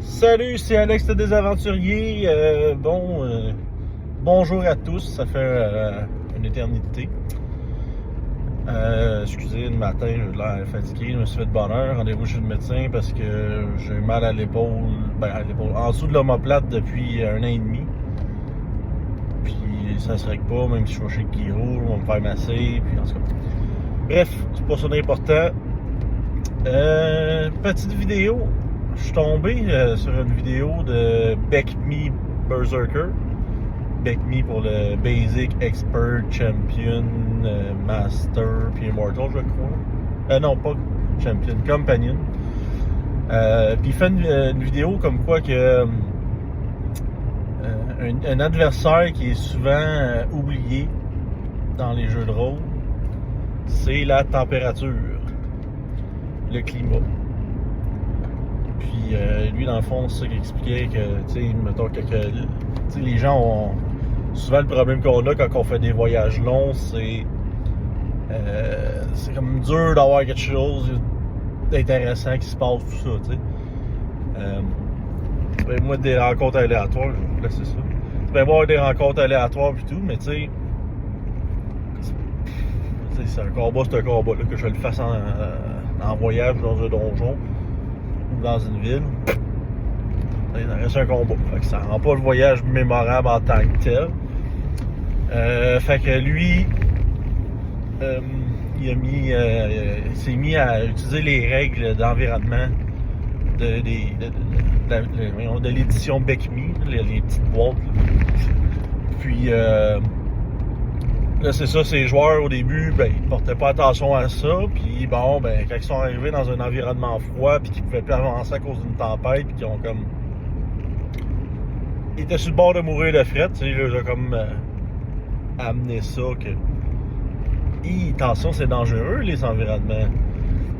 Salut, c'est Alex le Désaventurier. Bonjour à tous, ça fait une éternité. Excusez, le matin, j'ai l'air fatigué, je me suis fait de bonne heure, rendez-vous chez le médecin parce que j'ai mal à l'épaule, en dessous de l'omoplate depuis 1 an et demi. Puis ça se règle pas, même si je vais chez le chiro, on va me faire masser, puis en tout cas. Bref, c'est pas ça d'important. Petite vidéo. Je suis tombé sur une vidéo de BECMI Berserker. BECMI pour le Basic, Expert, Champion, Master, puis Immortal, je crois. Non, pas Champion, Companion. Puis il fait une vidéo comme quoi que un adversaire qui est souvent oublié dans les jeux de rôle, c'est la température, le climat. Puis lui, dans le fond, c'est ça qu'il expliquait que, tu sais, mettons que les gens ont souvent le problème qu'on a quand on fait des voyages longs, c'est comme dur d'avoir quelque chose d'intéressant qui se passe, tout ça, tu sais. Moi, des rencontres aléatoires, je vais vous laisser ça. Tu peux avoir des rencontres aléatoires et tout, mais tu sais, c'est un combat, là, que je le fasse en voyage dans un donjon ou dans une ville, ça reste un combat. Fait que ça rend pas le voyage mémorable en tant que tel. Fait que lui, il s'est mis à utiliser les règles d'environnement de l'édition BECMI, les petites boîtes. Puis là, c'est ça, ces joueurs, au début, ils portaient pas attention à ça. Puis bon, quand ils sont arrivés dans un environnement froid, puis qu'ils pouvaient plus avancer à cause d'une tempête, puis qu'ils ont comme... Ils étaient sur le bord de mourir de fret, tu sais, j'ai comme amené ça que... attention, c'est dangereux, les environnements.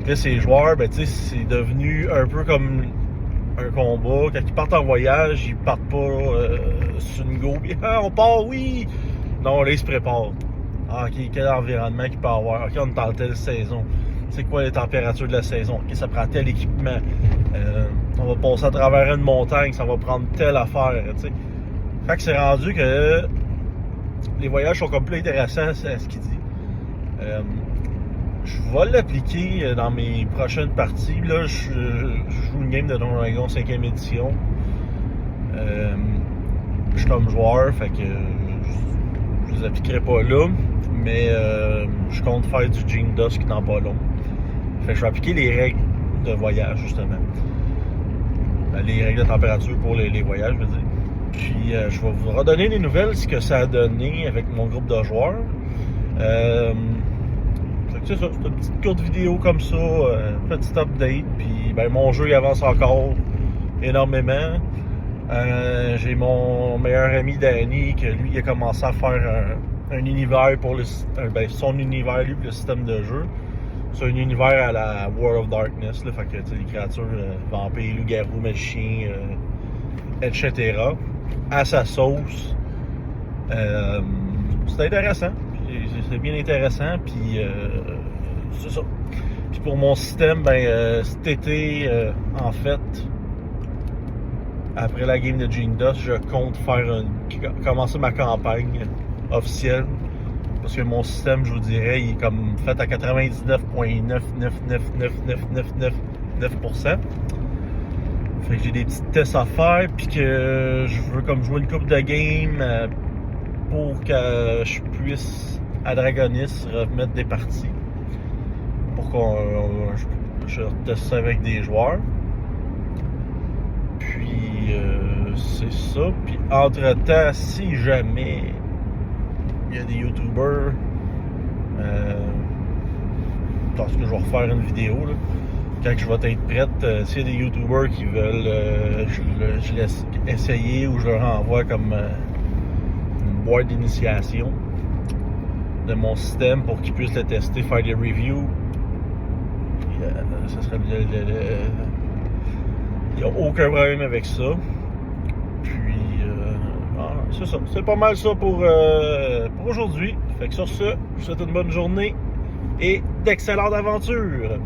Puis là, ces joueurs, tu sais, c'est devenu un peu comme un combat. Quand ils partent en voyage, ils partent pas sur une go. On part, oui! Non, là, ils se préparent. OK, quel environnement qu'il peut avoir? OK, on est en telle saison. C'est quoi les températures de la saison? OK, ça prend tel équipement. On va passer à travers une montagne, ça va prendre telle affaire, tu sais. Fait que c'est rendu que les voyages sont comme plus intéressants à ce qu'il dit. Je vais l'appliquer dans mes prochaines parties. Là, je joue une game de Donjons & Dragons 5e édition. Je suis comme joueur, fait que je les appliquerai pas là, mais je compte faire du Gene Dusk dans pas long. Fait que je vais appliquer les règles de voyage, justement. Les règles de température pour les voyages, je veux dire. Puis je vais vous redonner des nouvelles, ce que ça a donné avec mon groupe de joueurs. C'est ça, c'est une petite courte vidéo comme ça, petit update. Puis mon jeu il avance encore énormément. J'ai mon meilleur ami Danny que lui il a commencé à faire un univers pour son univers lui pour le système de jeu. C'est un univers à la World of Darkness, là, fait que des créatures vampires, loups-garous, magiciens, etc. à sa sauce. C'est intéressant, c'est bien intéressant, puis c'est ça. Puis pour mon système, cet été, en fait, après la game de Gene Dust, je compte commencer ma campagne officielle. Parce que mon système, je vous dirais, il est comme fait à 99,9999999%. Fait que j'ai des petits tests à faire, puis que je veux comme jouer une coupe de game pour que je puisse, à Dragonis, remettre des parties. Pour je teste ça avec des joueurs. Puis c'est ça. Puis entre-temps, si jamais il y a des YouTubers, parce que je vais refaire une vidéo là, quand je vais être prête, s'il y a des YouTubers qui veulent, je laisse essayer ou je leur envoie comme une boîte d'initiation de mon système pour qu'ils puissent le tester, faire des reviews. Ça serait il n'y a aucun problème avec ça. Puis c'est ça. C'est pas mal ça pour aujourd'hui. Fait que sur ce, je vous souhaite une bonne journée et d'excellentes aventures.